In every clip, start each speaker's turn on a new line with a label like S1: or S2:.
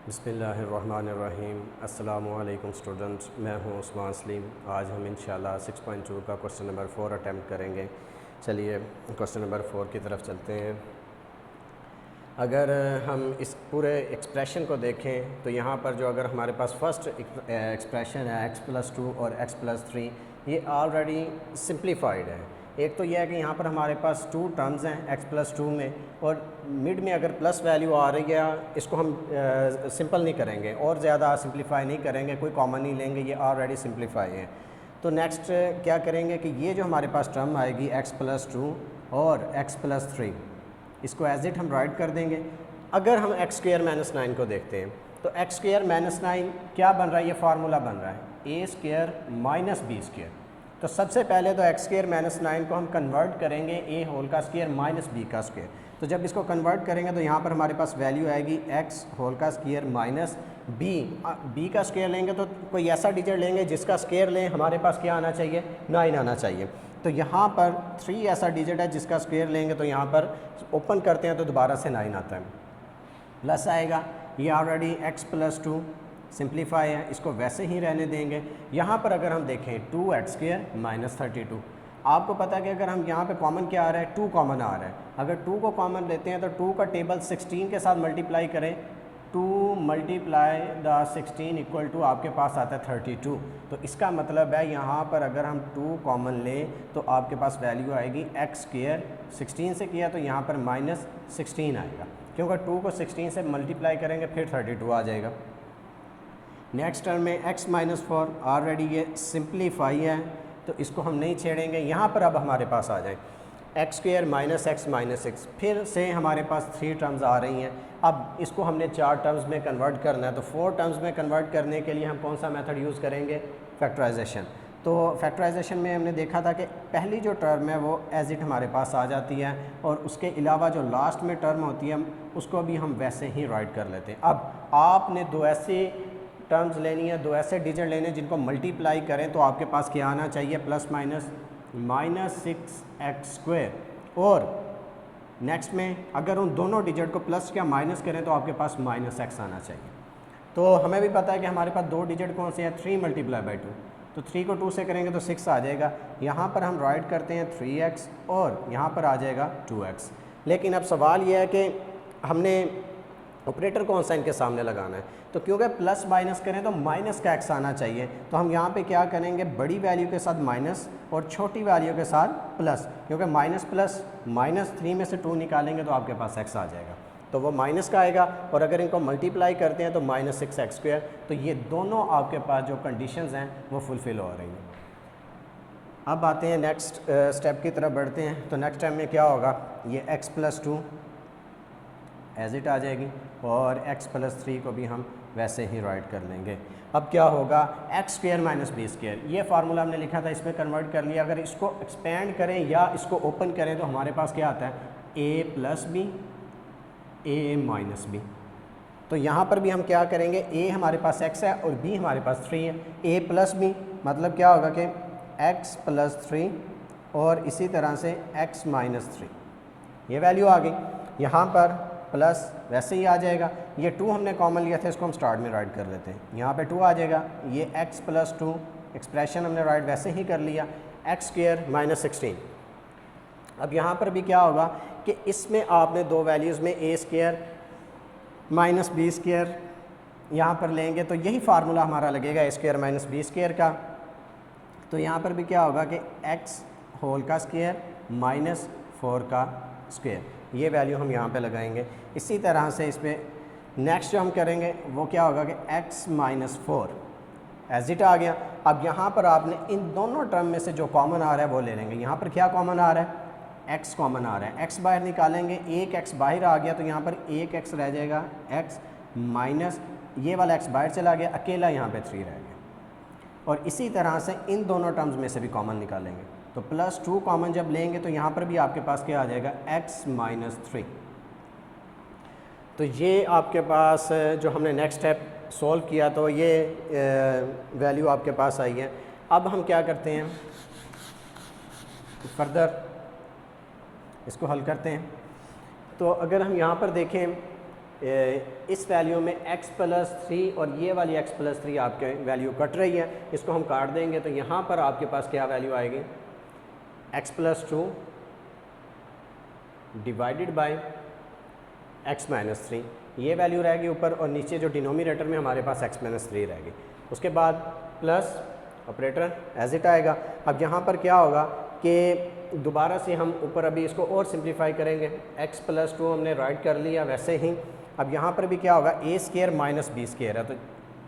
S1: बिस्मिल्लाहिर्रहमानिर्रहीम। अस्सलामुअलैकुम स्टूडेंट्स, मैं हूं उस्मान सलीम। आज हम इंशाल्लाह 6.2 का क्वेश्चन नंबर 4 अटैम्प्ट करेंगे। चलिए क्वेश्चन नंबर 4 की तरफ चलते हैं। अगर हम इस पूरे एक्सप्रेशन को देखें तो यहाँ पर जो अगर हमारे पास फर्स्ट एक्सप्रेशन है x+2 और x+3, ये ऑलरेडी सिंप्लीफाइड है। एक तो यह है कि यहाँ पर हमारे पास 2 टर्म्स हैं x+2 में, और मिड में अगर प्लस वैल्यू आ रही है इसको हम सिंपल नहीं करेंगे और ज़्यादा सिंप्लीफाई नहीं करेंगे, कोई कॉमन नहीं लेंगे, ये ऑलरेडी सिंप्लीफाई है। तो नेक्स्ट क्या करेंगे कि ये जो हमारे पास टर्म आएगी x+2 और x+3, इसको एज इट हम राइट कर देंगे। अगर हम x² - 9 को देखते हैं तो x² - 9 क्या बन रहा है, ये फार्मूला बन रहा है a² - b²। तो सबसे पहले तो x² - 9 को हम कन्वर्ट करेंगे a होल का स्क्वायर माइनस b का स्क्वायर। तो जब इसको कन्वर्ट करेंगे तो यहाँ पर हमारे पास वैल्यू आएगी x होल का स्क्वायर माइनस b का स्क्वायर लेंगे तो कोई ऐसा डिजिट लेंगे जिसका स्क्वायर लें, हमारे पास क्या आना चाहिए, 9 आना चाहिए। तो यहाँ पर 3 ऐसा डिजिट है जिसका स्क्वायर लेंगे तो यहाँ पर ओपन करते हैं तो दोबारा से 9 आता है, प्लस आएगा। ये ऑलरेडी x+2 सिंप्लीफाई है, इसको वैसे ही रहने देंगे। यहाँ पर अगर हम देखें 2x² - 32, आपको पता है कि अगर हम यहाँ पे कॉमन क्या आ रहा है, 2 कॉमन आ रहा है। अगर 2 को कॉमन लेते हैं तो 2 का टेबल 16 के साथ मल्टीप्लाई करें, 2 × 16 = आपके पास आता है 32। तो इसका मतलब है यहाँ पर अगर हम 2 कॉमन लें तो आपके पास वैल्यू आएगी x², 16 से किया तो यहाँ पर -16 आएगा, क्योंकि 2 को 16 से मल्टीप्लाई करेंगे फिर 32 आ जाएगा। नेक्स्ट टर्म में x-4, ऑलरेडी ये सिंप्लीफाई है तो इसको हम नहीं छेड़ेंगे। यहाँ पर अब हमारे पास आ जाए x² - x - 6, फिर से हमारे पास 3 टर्म्स आ रही हैं। अब इसको हमने 4 टर्म्स में कन्वर्ट करना है, तो 4 टर्म्स में कन्वर्ट करने के लिए हम कौन सा मेथड यूज़ करेंगे, फैक्टराइजेशन। तो फैक्टराइजेशन में हमने देखा था कि पहली जो टर्म है वो एज इट हमारे पास आ जाती है, और उसके अलावा जो लास्ट में टर्म होती है उसको भी हम वैसे ही राइट कर लेते हैं। अब आपने 2 ऐसे टर्म्स लेनी है, 2 ऐसे डिजिट लेने जिनको मल्टीप्लाई करें तो आपके पास क्या आना चाहिए, ±6x², और नेक्स्ट में अगर उन दोनों डिजिट को प्लस या माइनस करें तो आपके पास -x आना चाहिए। तो हमें भी पता है कि हमारे पास 2 डिजिट कौन से हैं, 3 × 2, तो 3 को 2 से करेंगे तो 6 आ जाएगा। यहाँ पर हम राइट करते हैं 3x और यहाँ पर आ जाएगा 2x। लेकिन अब सवाल यह है कि हमने ऑपरेटर कौन सा इनके सामने लगाना है, तो क्योंकि प्लस माइनस करें तो माइनस का x आना चाहिए। तो हम यहाँ पे क्या करेंगे, बड़ी वैल्यू के साथ माइनस और छोटी वैल्यू के साथ प्लस, क्योंकि माइनस प्लस -3 में से 2 निकालेंगे तो आपके पास x आ जाएगा, तो वो माइनस का आएगा। और अगर इनको मल्टीप्लाई करते हैं तो -6x²। तो ये दोनों आपके पास जो कंडीशंस हैं वो फुलफ़िल हो रही हैं। अब आते हैं नेक्स्ट स्टेप की तरफ बढ़ते हैं। तो नेक्स्ट टाइम में क्या होगा, ये x+2 एज इट आ जाएगी और x+3 को भी हम वैसे ही राइट कर लेंगे। अब क्या होगा, x² - b², ये फार्मूला हमने लिखा था, इसमें कन्वर्ट कर लिया। अगर इसको एक्सपेंड करें या इसको ओपन करें तो हमारे पास क्या आता है, a + b, a - b। तो यहाँ पर भी हम क्या करेंगे, a हमारे पास x है और b हमारे पास 3 है, a + b मतलब क्या होगा कि x+3 और इसी तरह से x - 3, ये वैल्यू आ गई। यहाँ पर प्लस वैसे ही आ जाएगा। ये 2 हमने कॉमन लिया था, इसको हम स्टार्ट में राइट कर लेते हैं, यहाँ पे 2 आ जाएगा। ये x+2 एक्सप्रेशन हमने राइट वैसे ही कर लिया, x² - 16। अब यहाँ पर भी क्या होगा कि इसमें आपने 2 वैल्यूज़ में a² - b² यहाँ पर लेंगे तो यही फार्मूला हमारा लगेगा a² - b² का। तो यहाँ पर भी क्या होगा कि x होल का स्क्वायर -4 का स्क्वायर, ये वैल्यू हम यहाँ पे लगाएंगे। इसी तरह से इस पर नेक्स्ट जो हम करेंगे वो क्या होगा कि x - 4 एज इट आ गया। अब यहाँ पर आपने इन दोनों टर्म में से जो कॉमन आ रहा है वो ले लेंगे। यहाँ पर क्या कॉमन आ रहा है, x कॉमन आ रहा है, x बाहर निकालेंगे, एक x बाहर आ गया तो यहाँ पर एक x रह जाएगा, x माइनस ये वाला x बाहर चला गया, अकेला यहाँ पे 3 रह गया। और इसी तरह से इन दोनों टर्म्स में से भी कॉमन निकालेंगे, तो +2 कॉमन जब लेंगे तो यहाँ पर भी आपके पास क्या आ जाएगा, x - 3। तो ये आपके पास जो हमने नेक्स्ट स्टेप सॉल्व किया तो ये वैल्यू आपके पास आई है। अब हम क्या करते हैं, फर्दर इसको हल करते हैं। तो अगर हम यहाँ पर देखें इस वैल्यू में x+3 और ये वाली x+3 आपके वैल्यू कट रही है, इसको हम काट देंगे तो यहाँ पर आपके पास क्या वैल्यू आएगी, x+2 डिवाइडेड बाय x-3, ये वैल्यू रहेगी ऊपर, और नीचे जो डिनोमिनेटर में हमारे पास x-3 रहेगी। उसके बाद प्लस ऑपरेटर एज इट आएगा। अब यहाँ पर क्या होगा कि दोबारा से हम ऊपर अभी इसको और सिंप्लीफाई करेंगे, x+2 हमने राइट कर लिया वैसे ही। अब यहाँ पर भी क्या होगा, a² माइनस b² है, तो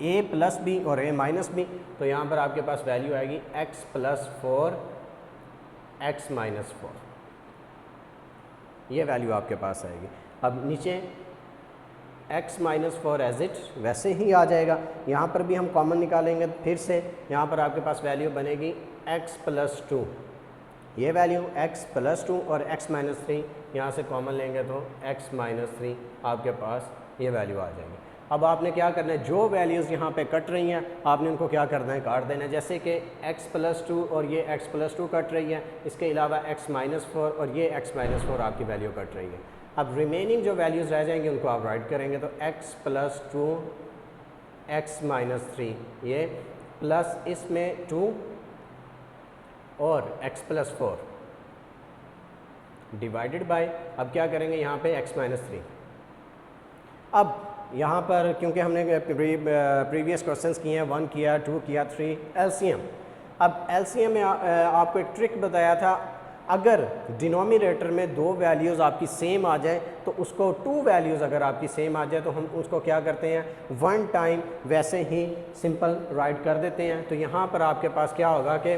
S1: a प्लस b और a माइनस b, तो यहाँ पर आपके पास वैल्यू आएगी x+4 x-4, ये वैल्यू आपके पास आएगी। अब नीचे x-4 एज इट वैसे ही आ जाएगा। यहाँ पर भी हम कॉमन निकालेंगे फिर से, यहाँ पर आपके पास वैल्यू बनेगी x+2, ये वैल्यू x+2 और x-3 यहाँ से कॉमन लेंगे तो x-3 आपके पास ये वैल्यू आ जाएगी। अब आपने क्या करना है, जो वैल्यूज़ यहाँ पे कट रही हैं आपने उनको क्या करना है, काट देना है। जैसे कि x+2 और ये x+2 कट रही है, इसके अलावा x-4 और ये x-4 आपकी वैल्यू कट रही है। अब रिमेनिंग जो वैल्यूज़ रह जाएंगी उनको आप राइट करेंगे तो x+2 x-3 ये प्लस इसमें 2 और x+4 डिवाइडेड बाय, अब क्या करेंगे यहाँ पे x-3। अब यहाँ पर क्योंकि हमने प्रीवियस क्वेश्चंस किए हैं, 1 किया, 2 किया, 3 एलसीएम। अब एलसीएम में आपको एक ट्रिक बताया था, अगर डिनोमिनेटर में दो वैल्यूज़ आपकी सेम आ जाए तो उसको, टू वैल्यूज़ अगर आपकी सेम आ जाए तो हम उसको क्या करते हैं, 1 टाइम वैसे ही सिंपल राइट कर देते हैं। तो यहाँ पर आपके पास क्या होगा कि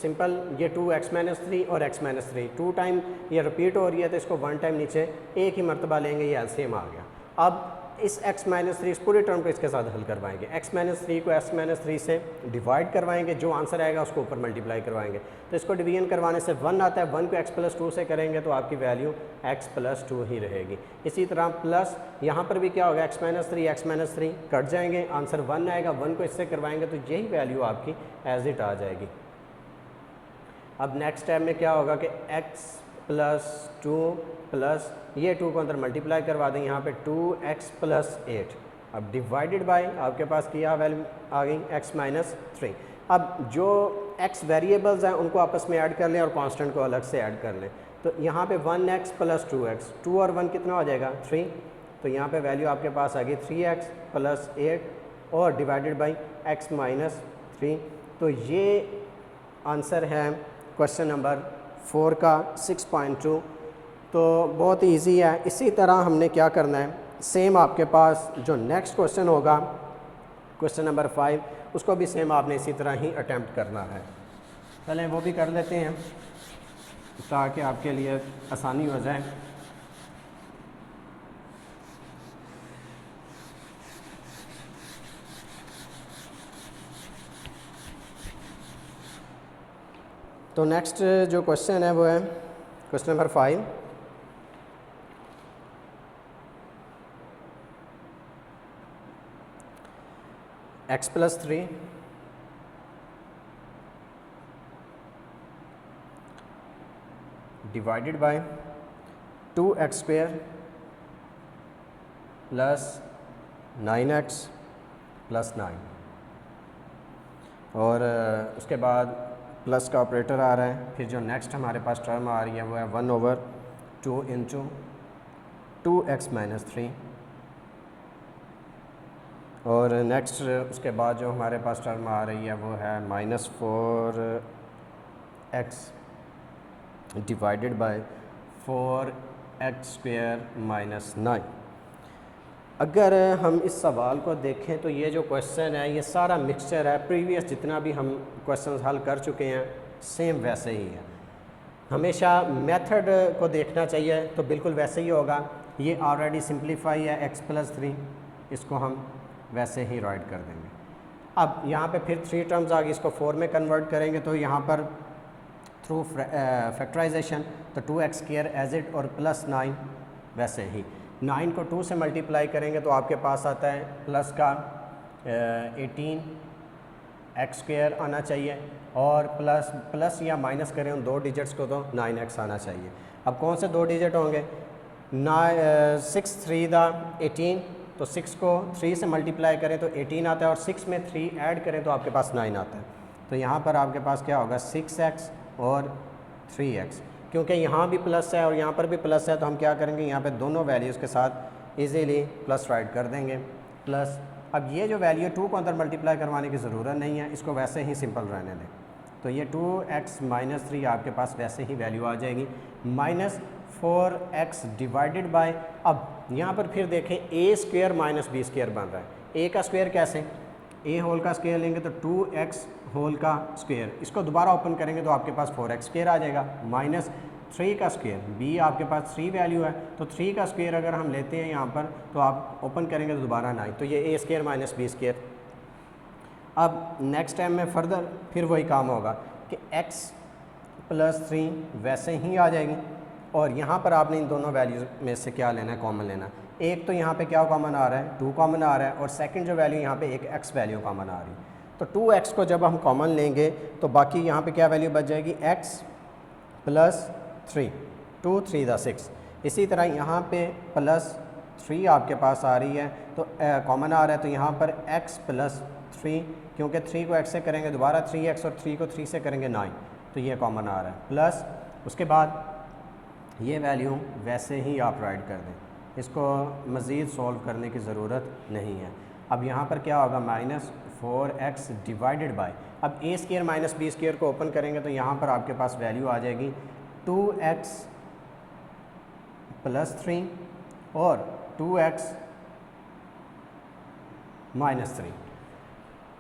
S1: सिंपल ये 2x-3 और x-3 2 टाइम ये रिपीट हो रही है, तो इसको 1 टाइम नीचे एक ही मरतबा लेंगे, ये एलसीएम आ गया। अब इस x-3 इस पूरे टर्म को इसके साथ हल करवाएंगे, x-3 को x-3 से डिवाइड करवाएंगे, जो आंसर आएगा उसको ऊपर मल्टीप्लाई करवाएंगे। तो इसको डिवीजन करवाने से 1 आता है, 1 को x+2 से करेंगे तो आपकी वैल्यू x+2 ही रहेगी। इसी तरह प्लस यहाँ पर भी क्या होगा, x-3 कट जाएंगे, आंसर 1 आएगा, 1 को इससे करवाएंगे तो यही वैल्यू आपकी एज इट आ जाएगी। अब नेक्स्ट स्टेप में क्या होगा कि x+2 प्लस ये 2 को अंदर मल्टीप्लाई करवा दें, यहाँ पे 2x+8, अब डिवाइडेड बाय आपके पास क्या वैल्यू आ गई, x-3। अब जो x वेरिएबल्स हैं उनको आपस में ऐड कर लें और कांस्टेंट को अलग से ऐड कर लें। तो यहाँ पे 1x प्लस 2x, 2 और 1 कितना हो जाएगा, 3, तो यहाँ पे वैल्यू आपके पास आ गई 3x+8 और डिवाइडेड बाई x-3। तो ये आंसर है क्वेश्चन नंबर 4 का 6.2। तो बहुत ही ईजी है। इसी तरह हमने क्या करना है, सेम आपके पास जो नेक्स्ट क्वेश्चन होगा क्वेश्चन नंबर 5, उसको भी सेम आपने इसी तरह ही अटेम्प्ट करना है। चलें वो भी कर लेते हैं ताकि आपके लिए आसानी हो जाए। तो नेक्स्ट जो क्वेश्चन है वो है question number 5। x+3 divided by 2x² plus 9x plus 9, और उसके बाद प्लस का ऑपरेटर आ रहा है। फिर जो नेक्स्ट हमारे पास टर्म आ रही है वो है 1/2 इंटू 2x-3, और नेक्स्ट उसके बाद जो हमारे पास टर्म आ रही है वो है -4x divided by 4x² minus 9। अगर हम इस सवाल को देखें तो ये जो क्वेश्चन है ये सारा मिक्सचर है, प्रीवियस जितना भी हम क्वेश्चंस हल कर चुके हैं सेम वैसे ही है। हमेशा मेथड को देखना चाहिए तो बिल्कुल वैसे ही होगा। ये ऑलरेडी सिंप्लीफाई है x+3, इसको हम वैसे ही राइट कर देंगे। अब यहाँ पे फिर 3 टर्म्स आ गई, इसको 4 में कन्वर्ट करेंगे तो यहाँ पर थ्रू फैक्टराइजेशन तो 2x² एज इट और प्लस 9 वैसे ही। 9 को 2 से मल्टीप्लाई करेंगे तो आपके पास आता है प्लस का 18x² आना चाहिए, और प्लस या माइनस करें उन 2 डिजिट्स को तो 9x आना चाहिए। अब कौन से 2 डिजिट होंगे, 6 3 दा 18, तो 6 को 3 से मल्टीप्लाई करें तो 18 आता है, और 6 में 3 ऐड करें तो आपके पास 9 आता है। तो यहाँ पर आपके पास क्या होगा 6x और 3x, क्योंकि यहाँ भी प्लस है और यहाँ पर भी प्लस है, तो हम क्या करेंगे यहाँ पे दोनों वैल्यूज़ के साथ इजीली प्लस राइट कर देंगे प्लस। अब ये जो वैल्यू 2 को अंदर मल्टीप्लाई करवाने की ज़रूरत नहीं है, इसको वैसे ही सिंपल रहने दें। तो ये 2x माइनस 3 आपके पास वैसे ही वैल्यू आ जाएगी, माइनस 4x डिवाइडेड बाय, अब यहाँ पर फिर देखें a square minus b square बन रहा है। a का स्क्वायर कैसे, a होल का स्क्वायर लेंगे तो 2x होल का स्क्वायर, इसको दोबारा ओपन करेंगे तो आपके पास 4x स्क्वायर आ जाएगा, माइनस 3 का स्क्वायर, b आपके पास 3 वैल्यू है, तो 3 का स्क्वायर अगर हम लेते हैं यहाँ पर तो आप ओपन करेंगे तो दोबारा 9, तो ये a square minus b square. अब नेक्स्ट टाइम में फर्दर फिर वही काम होगा कि x प्लस 3 वैसे ही आ जाएगी, और यहाँ पर आपने इन दोनों वैल्यूज़ में से क्या लेना है, कॉमन लेना। एक तो यहाँ पे क्या कॉमन आ रहा है, 2 कॉमन आ रहा है, और सेकंड जो वैल्यू यहाँ पे एक x वैल्यू कॉमन आ रही है। तो 2x को जब हम कॉमन लेंगे तो बाकी यहाँ पे क्या वैल्यू बच जाएगी, x प्लस 3, 2 3 दा 6। इसी तरह यहाँ पे प्लस 3 आपके पास आ रही है, तो कॉमन आ रहा है, तो यहाँ पर x प्लस 3, क्योंकि 3 को x से करेंगे दोबारा 3x, और 3 को 3 से करेंगे 9, तो ये कॉमन आ रहा है, प्लस उसके बाद ये वैल्यू वैसे ही आप राइट कर दें, इसको मज़ीद सॉल्व करने की ज़रूरत नहीं है। अब यहाँ पर क्या होगा, माइनस 4x डिवाइडेड बाय, अब a square minus b square को ओपन करेंगे तो यहाँ पर आपके पास वैल्यू आ जाएगी 2x प्लस 3 और 2x माइनस 3।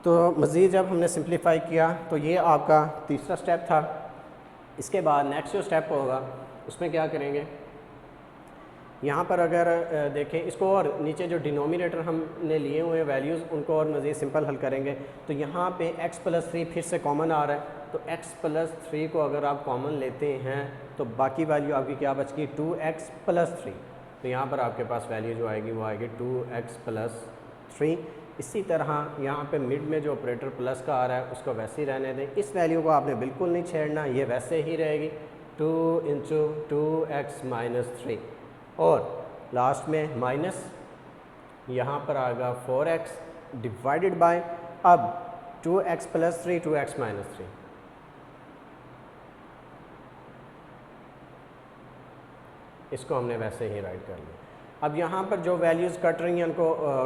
S1: तो मज़ीद जब हमने सिंप्लीफाई किया तो ये आपका तीसरा स्टेप था। इसके बाद नेक्स्ट जो स्टेप होगा उसमें क्या करेंगे, यहाँ पर अगर देखें इसको और नीचे जो डिनोमिनेटर हमने लिए हुए वैल्यूज़ उनको और मज़ीद सिंपल हल करेंगे। तो यहाँ पे x प्लस 3 फिर से कॉमन आ रहा है, तो x प्लस 3 को अगर आप कॉमन लेते हैं तो बाकी वैल्यू आपकी क्या बच गई, 2x प्लस 3। तो यहाँ पर आपके पास वैल्यू जो आएगी वो आएगी 2x प्लस 3। इसी तरह यहाँ पे मिड में जो ऑपरेटर प्लस का आ रहा है उसको वैसे ही रहने दें, इस वैल्यू को आपने बिल्कुल नहीं छेड़ना, ये वैसे ही रहेगी 2 इंटू 2x माइनस 3, और लास्ट में माइनस यहाँ पर आएगा 4x डिवाइडेड बाय, अब 2x प्लस 3 2x माइनस 3, इसको हमने वैसे ही राइट कर लिया। अब यहाँ पर जो वैल्यूज़ कट रही हैं उनको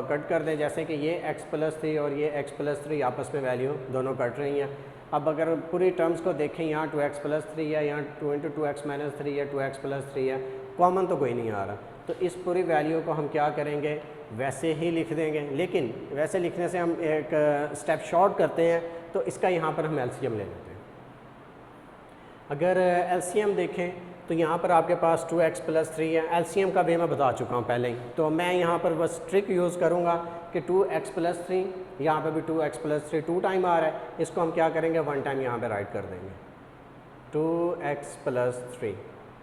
S1: कट कर दें, जैसे कि ये x प्लस 3 और ये x प्लस 3 आपस में वैल्यू दोनों कट रही हैं। अब अगर पूरी टर्म्स को देखें, यहाँ 2x प्लस 3 है, यहाँ 2 इंटू 2x माइनस 3 है, 2x प्लस 3 है, कॉमन तो कोई नहीं आ रहा, तो इस पूरी वैल्यू को हम क्या करेंगे, वैसे ही लिख देंगे। लेकिन वैसे लिखने से हम एक स्टेप शॉर्ट करते हैं, तो इसका यहाँ पर हम एलसीएम ले लेते हैं। अगर एलसीएम देखें तो यहाँ पर आपके पास 2x प्लस 3 है, एलसीएम का भी मैं बता चुका हूँ पहले ही, तो मैं यहाँ पर बस ट्रिक यूज़ करूँगा कि 2x प्लस 3, यहाँ पर भी 2x प्लस 3 2 टाइम आ रहा है, इसको हम क्या करेंगे 1 टाइम यहाँ पे राइट कर देंगे, 2x प्लस 3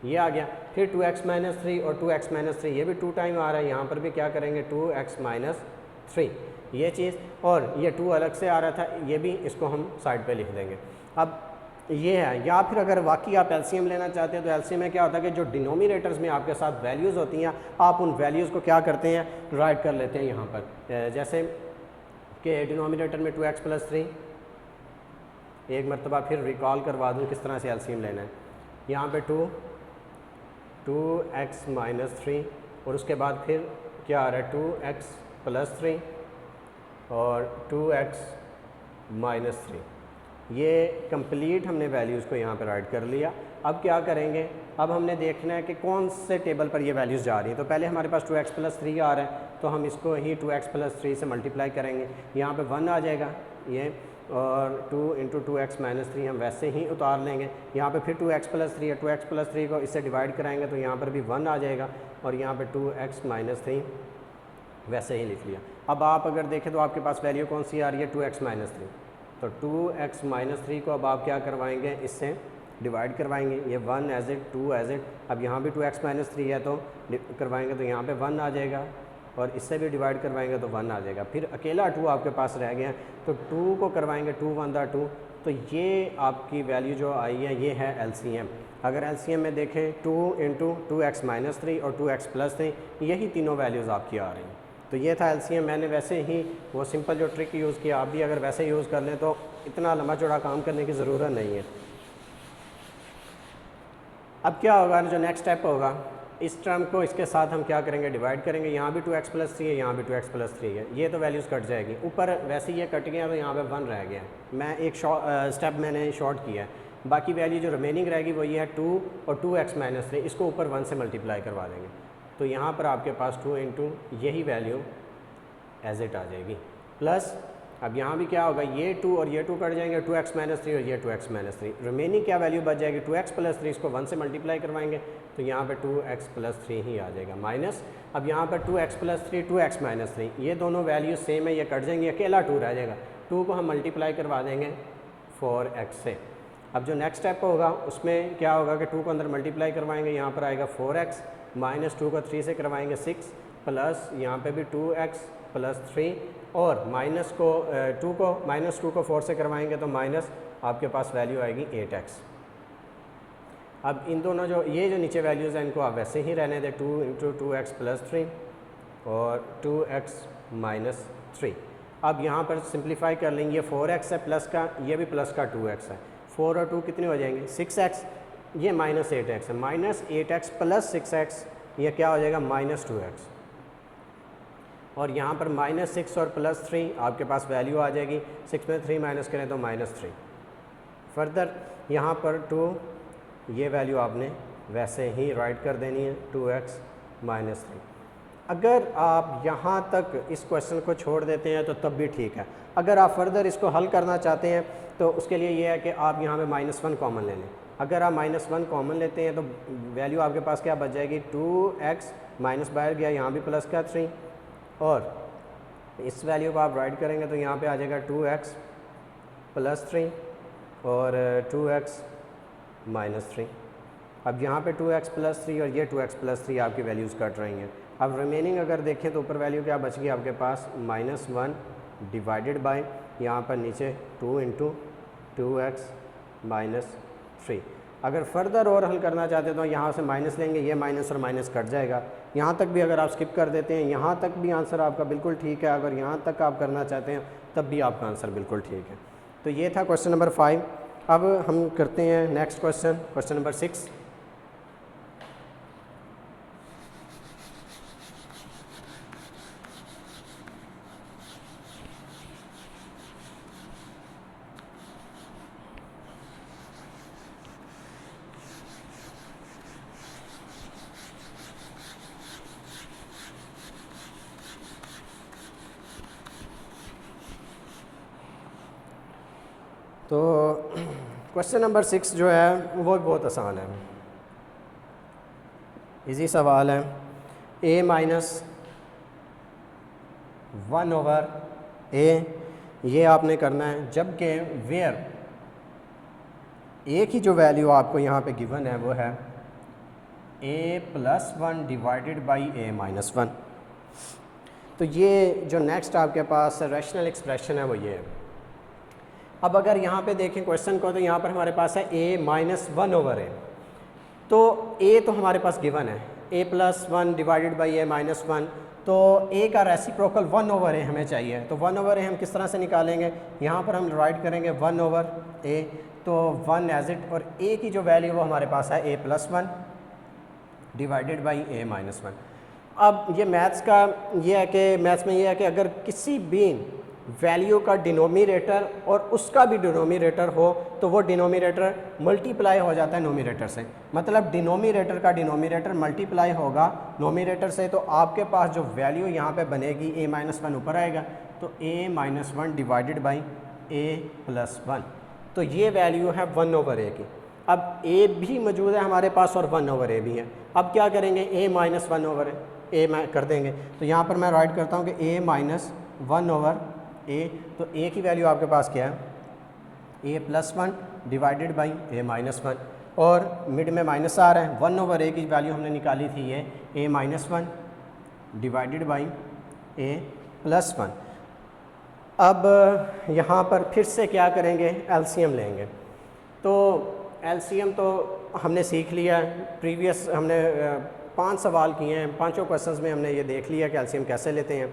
S1: ये आ गया। फिर 2x माइनस 3 और 2x माइनस 3 ये भी 2 टाइम आ रहा है, यहाँ पर भी क्या करेंगे 2x माइनस 3 ये चीज़, और ये 2 अलग से आ रहा था, ये भी इसको हम साइड पे लिख देंगे। अब ये है, या फिर अगर वाकई आप एलसीएम लेना चाहते हैं तो एलसीएम में क्या होता है कि जो डिनोमिनेटर्स में आपके साथ वैल्यूज़ होती हैं, आप उन वैल्यूज़ को क्या करते हैं, राइट कर लेते हैं यहाँ पर। जैसे कि डिनोमिनेटर में 2x प्लस 3, एक मरतबा फिर रिकॉल करवा दूँ किस तरह से एलसीएम लेना है। यहाँ पे 2x माइनस 3 और उसके बाद फिर क्या आ रहा है 2x प्लस 3 और 2x माइनस 3, ये कंप्लीट हमने वैल्यूज़ को यहाँ पर राइट कर लिया। अब क्या करेंगे, अब हमने देखना है कि कौन से टेबल पर ये वैल्यूज़ जा रही हैं। तो पहले हमारे पास 2x प्लस 3 आ रहा है, तो हम इसको ही 2x प्लस 3 से मल्टीप्लाई करेंगे, यहाँ पे 1 आ जाएगा ये, और 2 इंटू 2x माइनस 3 हम वैसे ही उतार लेंगे। यहाँ पे फिर 2x प्लस 3 है, 2x प्लस 3 को इससे डिवाइड कराएंगे तो यहाँ पर भी 1 आ जाएगा, और यहाँ पर 2x माइनस 3 वैसे ही लिख लिया। अब आप अगर देखें तो आपके पास वैल्यू कौन सी आ रही है, 2x माइनस 3, तो 2x माइनस 3 को अब आप क्या करवाएंगे, इससे डिवाइड करवाएंगे, ये 1 एज इट 2 एज इट, अब यहाँ भी 2x माइनस 3 है तो करवाएंगे तो यहाँ पे 1 आ जाएगा, और इससे भी डिवाइड करवाएंगे तो 1 आ जाएगा। फिर अकेला 2 आपके पास रह गया, तो 2 को करवाएंगे 2 1 2, तो ये आपकी वैल्यू जो आई है ये है एलसीएम। अगर एलसीएम में देखें 2 इंटू 2x माइनस 3 और 2x प्लस 3, यही तीनों वैल्यूज़ आपकी आ रही हैं। तो ये था एलसीएम। मैंने वैसे ही वो सिंपल जो ट्रिक यूज़ किया, आप भी अगर वैसे यूज़ कर लें तो इतना लंबा चौड़ा काम करने की ज़रूरत नहीं है। अब क्या होगा, जो नेक्स्ट स्टेप होगा, इस टर्म को इसके साथ हम क्या करेंगे, डिवाइड करेंगे। यहाँ भी 2x प्लस 3 है, यहाँ भी 2x प्लस 3 है, ये तो वैल्यूज़ कट जाएगी। ऊपर वैसे ये कट गया तो यहाँ पे 1 रह गया। मैं एक स्टेप मैंने शॉर्ट किया है। बाकी वैल्यू जो रिमेनिंग रहेगी वो ये है 2 और 2x माइनस 3, इसको ऊपर 1 से मल्टीप्लाई करवा देंगे। तो यहाँ पर आपके पास 2 इंटू यही वैल्यू एज इट आ जाएगी, प्लस अब यहाँ भी क्या होगा, ये 2 और ये 2 कट जाएंगे, 2x माइनस 3 और ये 2x माइनस 3, रिमेनिंग क्या वैल्यू बच जाएगी, 2x प्लस 3, इसको 1 से मल्टीप्लाई करवाएंगे तो यहाँ पे 2x प्लस 3 ही आ जाएगा, माइनस अब यहाँ पर 2x प्लस 3 2x माइनस 3, ये दोनों वैल्यू सेम है, ये कट जाएंगे, अकेला 2 रह जाएगा। 2 को हम मल्टीप्लाई करवा देंगे 4x से। अब जो नेक्स्ट स्टेप होगा उसमें क्या होगा कि 2 को अंदर मल्टीप्लाई करवाएंगे, यहाँ पर आएगा 4x, माइनस 2 को 3 से करवाएंगे 6, प्लस यहाँ पे भी 2x प्लस 3, और माइनस को 2 को 4 से करवाएंगे तो माइनस आपके पास वैल्यू आएगी 8x। अब इन दोनों जो ये जो नीचे वैल्यूज़ हैं इनको आप वैसे ही रहने दें, 2 इंटू 2x प्लस 3 और 2x माइनस 3। अब यहाँ पर सिंप्लीफाई कर लेंगे, ये 4x है प्लस का, ये भी प्लस का 2x है, 4 और 2 कितने हो जाएंगे 6x, ये माइनस 8x है, माइनस 8x प्लस 6x, ये क्या हो जाएगा माइनस 2x, और यहाँ पर माइनस 6 और प्लस 3 आपके पास वैल्यू आ जाएगी। 6 में 3 माइनस करें तो माइनस 3। फर्दर यहाँ पर 2, ये वैल्यू आपने वैसे ही राइट कर देनी है, 2x माइनस 3। अगर आप यहाँ तक इस क्वेश्चन को छोड़ देते हैं तो तब भी ठीक है। अगर आप फर्दर इसको हल करना चाहते हैं तो उसके लिए ये है कि आप यहाँ पे -1 कॉमन ले लें। अगर आप -1 कॉमन लेते हैं तो वैल्यू आपके पास क्या बच जाएगी, 2x माइनस बाहर गया, यहाँ भी प्लस का 3, और इस वैल्यू को आप राइट करेंगे तो यहाँ पे आ जाएगा 2x प्लस 3 और 2x माइनस 3। अब यहाँ पे 2x प्लस 3 और ये 2x प्लस 3 आपकी वैल्यूज़ कट रही हैं। अब रिमेनिंग अगर देखें तो ऊपर वैल्यू क्या बच गई आपके पास, -1 डिवाइडेड बाय यहाँ पर नीचे 2 इंटू 2x माइनस 3। अगर फर्दर और हल करना चाहते हैं तो यहाँ से माइनस लेंगे, ये माइनस और माइनस कट जाएगा। यहाँ तक भी अगर आप स्किप कर देते हैं, यहाँ तक भी आंसर आपका बिल्कुल ठीक है। अगर यहाँ तक आप करना चाहते हैं तब भी आपका आंसर बिल्कुल ठीक है। तो ये था क्वेश्चन नंबर 5। अब हम करते हैं नेक्स्ट क्वेश्चन, क्वेश्चन नंबर 6। तो क्वेश्चन नंबर 6 जो है वो बहुत आसान है, इजी सवाल है। a माइनस 1/a ये आपने करना है, जबकि वेयर a की जो वैल्यू आपको यहाँ पे गिवन है वो है a plus 1 divided by a minus 1। तो ये जो नेक्स्ट आपके पास रैशनल एक्सप्रेशन है वो ये है। अब अगर यहाँ पे देखें क्वेश्चन को तो यहाँ पर हमारे पास है a माइनस 1/a, तो a तो हमारे पास गिवन है, a plus 1 divided by a minus 1, तो a का रेसिप्रोकल 1/a हमें चाहिए। तो 1/a हम किस तरह से निकालेंगे, यहाँ पर हम राइट करेंगे 1/a, तो 1 एज इट, और a की जो वैल्यू वो हमारे पास है a plus 1 divided by a minus 1। अब ये मैथ्स का ये है कि मैथ्स में ये है कि अगर किसी भी वैल्यू का डिनोमिनेटर और उसका भी डिनोमिनेटर हो तो वो डिनोमिनेटर मल्टीप्लाई हो जाता है नोमिनेटर से। मतलब डिनोमिनेटर का डिनोमिनेटर मल्टीप्लाई होगा नोमिनेटर से, तो आपके पास जो वैल्यू यहाँ पे बनेगी a माइनस 1 ऊपर आएगा, तो a minus 1 divided by a plus 1, तो ये वैल्यू है 1/a की। अब a भी मौजूद है हमारे पास और 1/a भी है। अब क्या करेंगे, a माइनस 1/a कर देंगे। तो यहाँ पर मैं राइट करता हूँ कि a माइनस 1/a, तो a की वैल्यू आपके पास क्या है, a plus 1 divided by a minus 1, और मिड में माइनस आ रहा है। 1/a की वैल्यू हमने निकाली थी ये a minus 1 divided by a plus 1। अब यहाँ पर फिर से क्या करेंगे, एलसीएम लेंगे। तो एलसीएम तो हमने सीख लिया है, प्रीवियस हमने 5 सवाल किए हैं, 5 क्वेश्चंस में हमने ये देख लिया कि एलसीएम कैसे लेते हैं।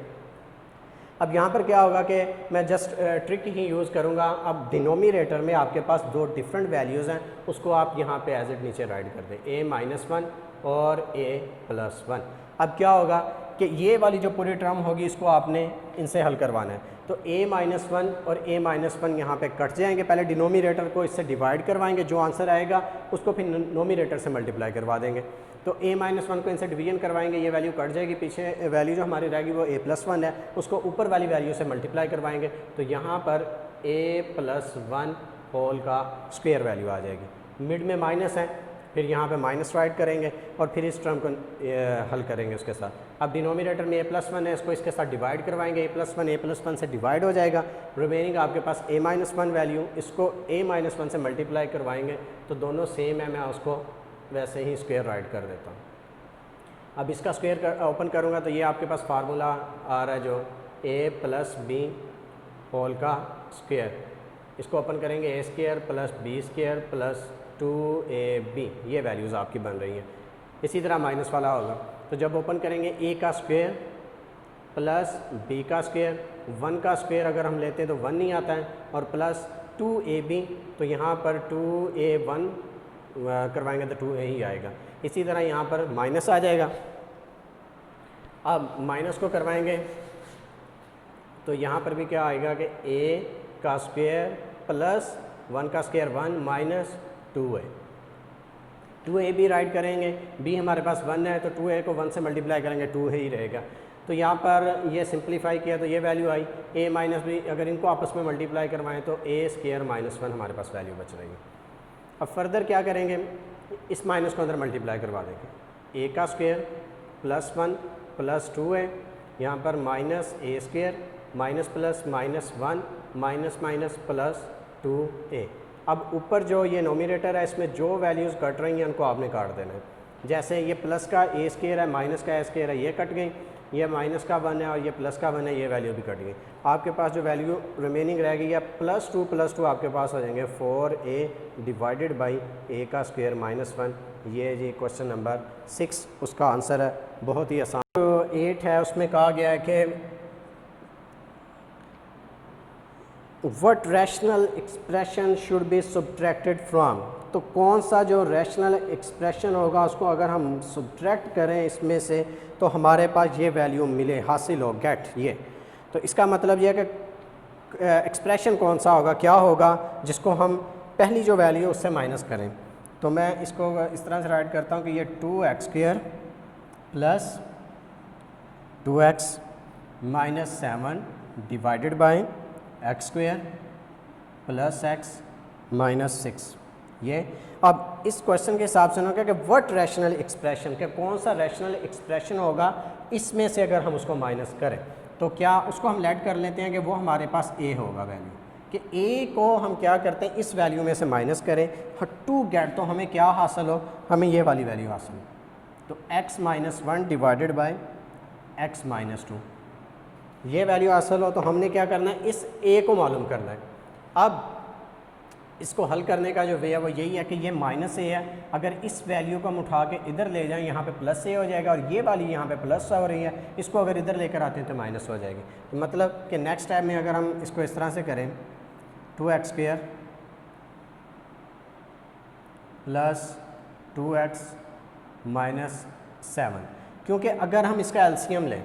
S1: अब यहाँ पर क्या होगा कि मैं जस्ट ट्रिक ही यूज़ करूँगा। अब डिनोमिनेटर में आपके पास 2 डिफरेंट वैल्यूज़ हैं, उसको आप यहाँ पे एज इट नीचे राइट कर दें, a-1 और a+1। अब क्या होगा कि ये वाली जो पूरी टर्म होगी इसको आपने इनसे हल करवाना है। तो a-1 और a-1 यहाँ पे कट जाएंगे। पहले डिनोमिनेटर को इससे डिवाइड करवाएंगे, जो आंसर आएगा उसको फिर नोमिनेटर से मल्टीप्लाई करवा देंगे। तो a-1 को इनसे डिवीजन करवाएंगे, ये वैल्यू कट जाएगी, पीछे वैल्यू जो हमारी रहेगी वो a+1 है, उसको ऊपर वाली वैल्यू से मल्टीप्लाई करवाएंगे। तो यहाँ पर a+1 होल का स्क्वायर वैल्यू आ जाएगी। मिड में माइनस है, फिर यहाँ पे माइनस राइट करेंगे और फिर इस टर्म को हल करेंगे उसके साथ। अब डिनोमिनेटर में a+1 है, इसको इसके साथ डिवाइड करवाएंगे, a+1 से डिवाइड हो जाएगा। रिमेनिंग आपके पास a-1 वैल्यू, इसको a-1 से मल्टीप्लाई करवाएंगे तो दोनों सेम है, मैं उसको वैसे ही स्क्वायर राइट कर देता हूँ। अब इसका स्क्वायर ओपन करूँगा तो ये आपके पास फार्मूला आ रहा है जो a+b होल का स्क्वायर, इसको ओपन करेंगे a² + b² + 2ab, ये वैल्यूज़ आपकी बन रही हैं। इसी तरह माइनस वाला होगा, तो जब ओपन करेंगे a का स्क्वायर प्लस b का स्क्वायर, 1 का स्क्वायर अगर हम लेते हैं तो 1 नहीं आता है, और प्लस 2ab, तो यहाँ पर 2a1 करवाएंगे तो 2a ही आएगा। इसी तरह यहाँ पर माइनस आ जाएगा। अब माइनस को करवाएंगे तो यहाँ पर भी क्या आएगा कि a का स्क्वायर प्लस 1 का स्क्वायर 1 माइनस 2a, 2a भी राइट करेंगे, b हमारे पास 1 है तो 2a को 1 से मल्टीप्लाई करेंगे 2 ही रहेगा। तो यहाँ पर ये सिंप्लीफाई किया तो ये वैल्यू आई a-b, अगर इनको आपस में मल्टीप्लाई करवाएं तो a² - 1 हमारे पास वैल्यू बच रही है। अब फर्दर क्या करेंगे, इस माइनस को अंदर मल्टीप्लाई करवा देंगे, a का स्क्वायर प्लस 1 प्लस 2a, यहाँ पर -a² minus plus -1 minus minus plus 2a। अब ऊपर जो ये नोमिनेटर है इसमें जो वैल्यूज़ कट रही हैं उनको आपने काट देना है। जैसे ये प्लस का a² है, माइनस का a² है, ये कट गई, ये माइनस का 1 है और ये प्लस का 1 है, ये वैल्यू भी कट गई। आपके पास जो वैल्यू रिमेनिंग रहेगी या +2 आपके पास हो जाएंगे 4a डिवाइडेड बाई a का स्क्वायर -1। ये जी क्वेश्चन नंबर 6 उसका आंसर है, बहुत ही आसान। जो 8 है उसमें कहा गया है कि what rational expression should be subtracted from, तो कौन सा जो रैशनल एक्सप्रेशन होगा उसको अगर हम सब्ट्रैक्ट करें इसमें से तो हमारे पास ये वैल्यू मिले, हासिल हो, गेट ये। तो इसका मतलब ये है कि एक्सप्रेशन कौन सा होगा, क्या होगा जिसको हम पहली जो वैल्यू उससे माइनस करें। तो मैं इसको इस तरह से राइट करता हूँ कि ये 2x² plus 2x - 7 divided by x² plus x - 6। ये अब इस क्वेश्चन के हिसाब से होगा कि व्हाट रैशनल एक्सप्रेशन, के कौन सा रैशनल एक्सप्रेशन होगा इसमें से अगर हम उसको माइनस करें तो क्या उसको हम लेट कर लेते हैं कि वो हमारे पास a होगा वैल्यू, कि a को हम क्या करते हैं इस वैल्यू में से माइनस करें, टू गेट तो हमें क्या हासिल हो, हमें ये वाली वैल्यू हासिल हो। तो x - 1 डिवाइडेड बाई x - 2, ये वैल्यू हासिल हो तो हमने क्या करना है, इस a को मालूम करना है। अब इसको हल करने का जो वे है वो यही है कि ये -a है, अगर इस वैल्यू को हम उठा के इधर ले जाएं यहाँ पे +a हो जाएगा, और ये वाली यहाँ पे प्लस हो रही है, इसको अगर इधर लेकर आते हैं तो माइनस हो जाएगी। तो मतलब कि नेक्स्ट टाइम में अगर हम इसको इस तरह से करें 2x² प्लस 2x - 7, क्योंकि अगर हम इसका एलसीएम लें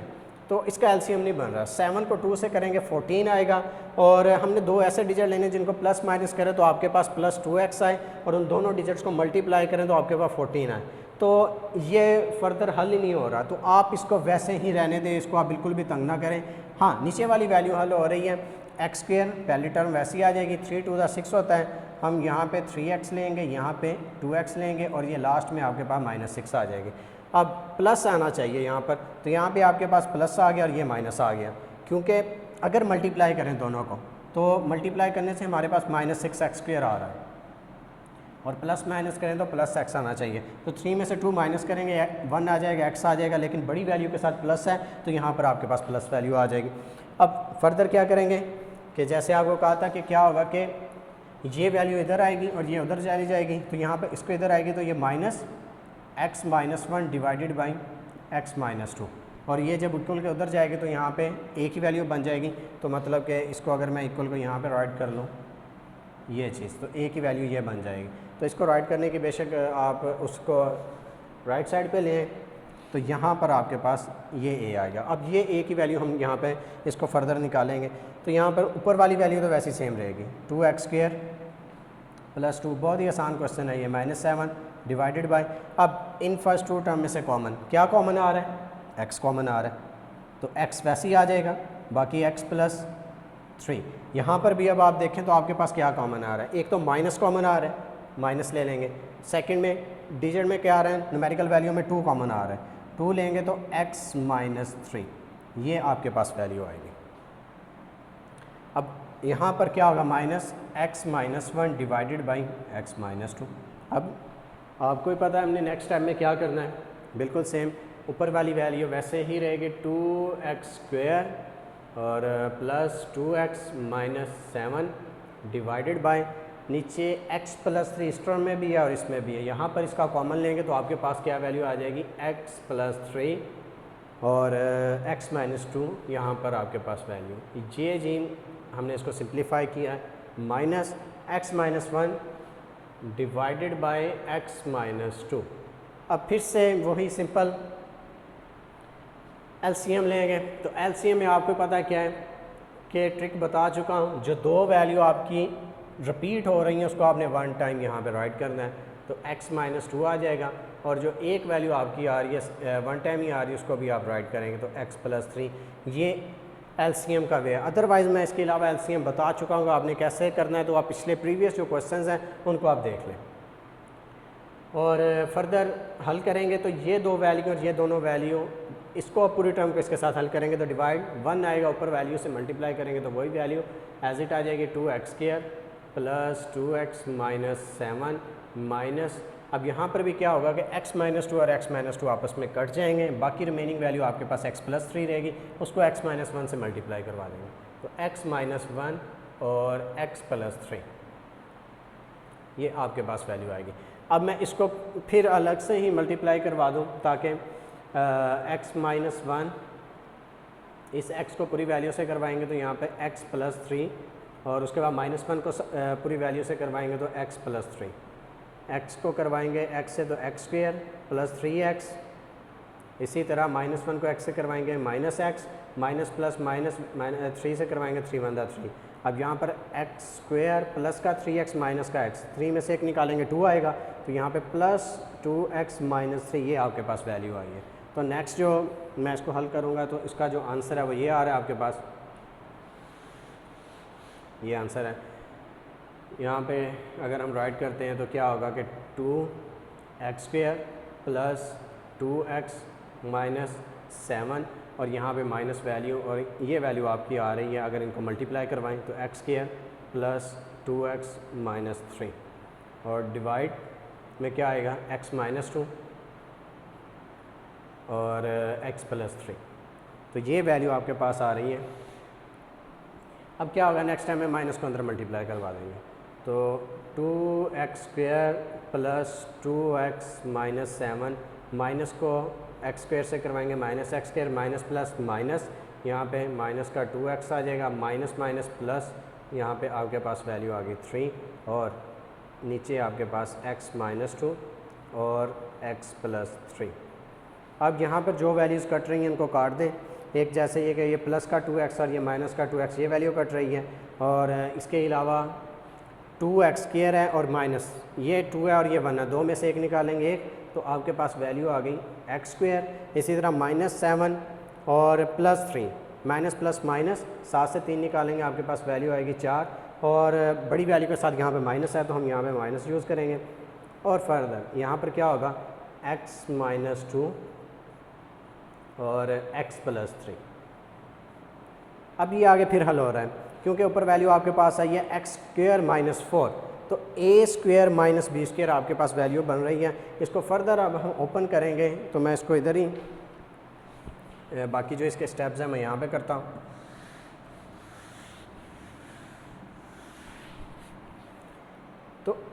S1: तो इसका एलसीएम नहीं बन रहा। 7 को 2 से करेंगे 14 आएगा, और हमने दो ऐसे डिजिट लेने जिनको प्लस माइनस करें तो आपके पास +2x आए, और उन दोनों डिजिट्स को मल्टीप्लाई करें तो आपके पास 14 आए। तो ये फर्दर हल ही नहीं हो रहा, तो आप इसको वैसे ही रहने दें, इसको आप बिल्कुल भी तंग ना करें। हाँ, नीचे वाली वैल्यू हल हो रही है, x² पहली टर्म वैसी आ जाएगी, 3 × 2 = 6 होता है, हम यहाँ पे 3x लेंगे, यहाँ पे 2x लेंगे, और ये लास्ट में आपके पास -6 आ जाएगी। अब प्लस आना चाहिए यहाँ पर, तो यहाँ पे आपके पास प्लस आ गया और ये माइनस आ गया, क्योंकि अगर मल्टीप्लाई करें दोनों को तो मल्टीप्लाई करने से हमारे पास -6x² आ रहा है, और प्लस माइनस करें तो +x आना चाहिए। तो 3 में से 2 माइनस करेंगे 1 आ जाएगा, x आ जाएगा, लेकिन बड़ी वैल्यू के साथ प्लस है तो यहाँ पर आपके पास प्लस वैल्यू आ जाएगी। अब फर्दर क्या करेंगे कि जैसे आपको कहा था कि क्या होगा कि ये वैल्यू इधर आएगी और ये उधर चली जाएगी, तो यहाँ पर इसको इधर आएगी तो ये minus x minus one divided by x minus two, और ये जब इक्वल के उधर जाएगी तो यहाँ पे एक ही वैल्यू बन जाएगी। तो मतलब कि इसको अगर मैं इक्वल को यहाँ पे राइट कर लूँ ये चीज़, तो एक ही वैल्यू ये बन जाएगी। तो इसको राइट करने की बेशक आप उसको राइट साइड पे लें, तो यहाँ पर आपके पास ये ए आएगा। अब ये ए की वैल्यू हम यहाँ पे इसको फर्दर निकालेंगे, तो यहाँ पर ऊपर वाली वैल्यू तो वैसे ही सेम रहेगी, 2x² प्लस 2, बहुत ही आसान क्वेश्चन है ये, -7 डिवाइडेड बाय, अब इन फर्स्ट टू टर्म में से कॉमन क्या कॉमन आ रहा है, x कॉमन आ रहा है, तो x वैसे ही आ जाएगा, बाकी x प्लस 3। यहाँ पर भी अब आप देखें तो आपके पास क्या कॉमन आ रहा है, एक तो माइनस कॉमन आ रहा है, माइनस ले लेंगे। सेकंड में डिजिट में क्या आ रहा है, न्यूमेरिकल वैल्यू में 2 कॉमन आ रहा है, 2 लेंगे तो x माइनस 3, ये आपके पास वैल्यू आएगी। अब यहाँ पर क्या होगा, minus x minus one divided by x minus 2। अब आपको ही पता है हमने नेक्स्ट स्टेप में क्या करना है, बिल्कुल सेम ऊपर वाली वैल्यू वैसे ही रहेगी, 2x² और plus 2x minus 7 divided by, नीचे x प्लस 3 इस टर्म में भी है और इसमें भी है, यहाँ पर इसका कॉमन लेंगे तो आपके पास क्या वैल्यू आ जाएगी, x प्लस 3 और x माइनस 2, यहाँ पर आपके पास वैल्यू ये जी हमने इसको सिंप्लीफाई किया है, minus x minus 1 divided by x minus 2। अब फिर से वही सिंपल एलसीएम लेंगे, तो एलसीएम में आपको पता है क्या है कि ट्रिक बता चुका हूँ, जो दो वैल्यू आपकी रिपीट हो रही हैं उसको आपने वन टाइम यहाँ पे राइट करना है, तो x माइनस 2 आ जाएगा, और जो एक वैल्यू आपकी आ रही है वन टाइम ही आ रही है उसको भी आप राइट करेंगे तो x प्लस 3, ये एलसीएम का वे है। अदरवाइज़ मैं इसके अलावा एलसीएम बता चुका हूँ आपने कैसे करना है, तो आप पिछले प्रीवियस जो क्वेश्चंस हैं उनको आप देख लें और फर्दर हल करेंगे। तो ये दो वैल्यू और ये दोनों वैल्यू, इसको आप पूरी टर्म को इसके साथ हल करेंगे तो डिवाइड 1 आएगा, ऊपर वैल्यू से मल्टीप्लाई करेंगे तो वही वैल्यू एज इट आ जाएगी, 2x² plus 2x minus 7 minus, अब यहाँ पर भी क्या होगा कि x माइनस 2 और x माइनस 2 आपस में कट जाएंगे, बाकी रिमेनिंग वैल्यू आपके पास x प्लस 3 रहेगी, उसको x माइनस 1 से मल्टीप्लाई करवा देंगे, तो x माइनस 1 और x प्लस 3, ये आपके पास वैल्यू आएगी। अब मैं इसको फिर अलग से ही मल्टीप्लाई करवा दूँ ताकि x माइनस 1, इस x को पूरी वैल्यू से करवाएंगे तो यहाँ पे x प्लस 3, और उसके बाद -1 को पूरी वैल्यू से करवाएंगे तो x प्लस 3, x को करवाएंगे x से तो x² प्लस 3x, इसी तरह -1 को x से करवाएंगे -x, माइनस प्लस माइनस 3 से करवाएंगे 3 1 3। अब यहाँ पर x² प्लस का 3x माइनस का x, 3 में से एक निकालेंगे 2 आएगा, तो यहाँ पे प्लस 2x माइनस 3, ये आपके पास वैल्यू आई है। तो नेक्स्ट जो मैं इसको हल करूँगा तो इसका जो आंसर है वो ये आ रहा है आपके पास, ये आंसर है। यहाँ पे अगर हम राइट करते हैं तो क्या होगा कि 2x² प्लस 2x माइनस 7, और यहाँ पे माइनस वैल्यू और ये वैल्यू आपकी आ रही है, अगर इनको मल्टीप्लाई करवाएं तो x² प्लस 2x माइनस 3, और डिवाइड में क्या आएगा, x माइनस 2 और x प्लस 3, तो ये वैल्यू आपके पास आ रही है। अब क्या होगा, नेक्स्ट टाइम में माइनस को अंदर मल्टीप्लाई करवा देंगे, तो 2x² plus 2x minus 7, minus को x² से करवाएंगे -x², माइनस प्लस माइनस, यहाँ पे माइनस का 2x आ जाएगा, माइनस माइनस प्लस, यहाँ पे आपके पास वैल्यू आ गई 3, और नीचे आपके पास x माइनस 2 और x प्लस 3। अब यहाँ पर जो वैल्यूज़ कट रही हैं इनको काट दें, एक जैसे ये कि ये प्लस का 2x और ये माइनस का 2x, ये वैल्यू कट रही है, और इसके अलावा 2x² है और माइनस ये 2 है और ये 1 है, दो में से एक निकालेंगे एक, तो आपके पास वैल्यू आ गई x²। इसी तरह -7 और प्लस 3, माइनस प्लस माइनस 7 से 3 निकालेंगे, आपके पास वैल्यू आएगी 4, और बड़ी वैल्यू के साथ यहाँ पे माइनस है तो हम यहाँ पे माइनस यूज़ करेंगे, और फर्दर यहाँ पर क्या होगा, x माइनस 2 और x प्लस 3। अब ये आगे फिर हल हो रहा है क्योंकि ऊपर वैल्यू आपके पास आई है x² माइनस 4, तो a² माइनस b² आपके पास वैल्यू बन रही है। इसको फर्दर अब हम ओपन करेंगे, तो मैं इसको इधर ही, बाकी जो इसके स्टेप्स हैं मैं यहाँ पे करता हूँ।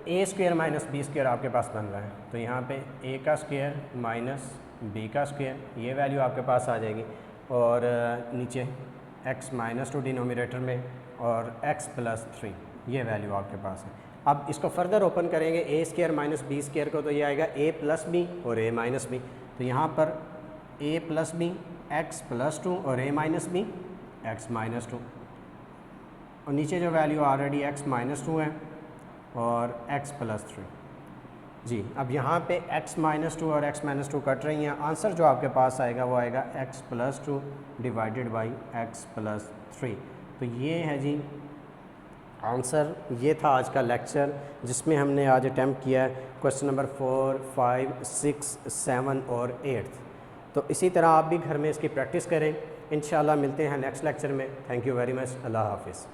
S1: ए स्क्वायर माइनस बी स्क्वायर आपके पास बन रहा है, तो यहाँ पे ए का स्क्वायर माइनस बी का स्क्वायर ये वैल्यू आपके पास आ जाएगी, और नीचे x माइनस 2 डिनोमिनेटर में और x प्लस 3 ये वैल्यू आपके पास है। अब इसको फर्दर ओपन करेंगे a square minus b square को, तो ये आएगा a प्लस बी और a माइनस बी, तो यहाँ पर a plus b x plus 2 और a minus b x minus 2, और नीचे जो वैल्यू ऑलरेडी x माइनस 2 है और x प्लस 3 जी। अब यहाँ पे x माइनस 2 और x माइनस 2 कट रही हैं, आंसर जो आपके पास आएगा वो आएगा x plus 2 divided by x plus 3। तो ये है जी आंसर। ये था आज का लेक्चर जिसमें हमने आज अटैम्प्ट किया है क्वेश्चन नंबर 4, 5, 6, 7 और 8। तो इसी तरह आप भी घर में इसकी प्रैक्टिस करें। इंशाल्लाह मिलते हैं नेक्स्ट लेक्चर में। Thank you very much. अल्लाह हाफिज़।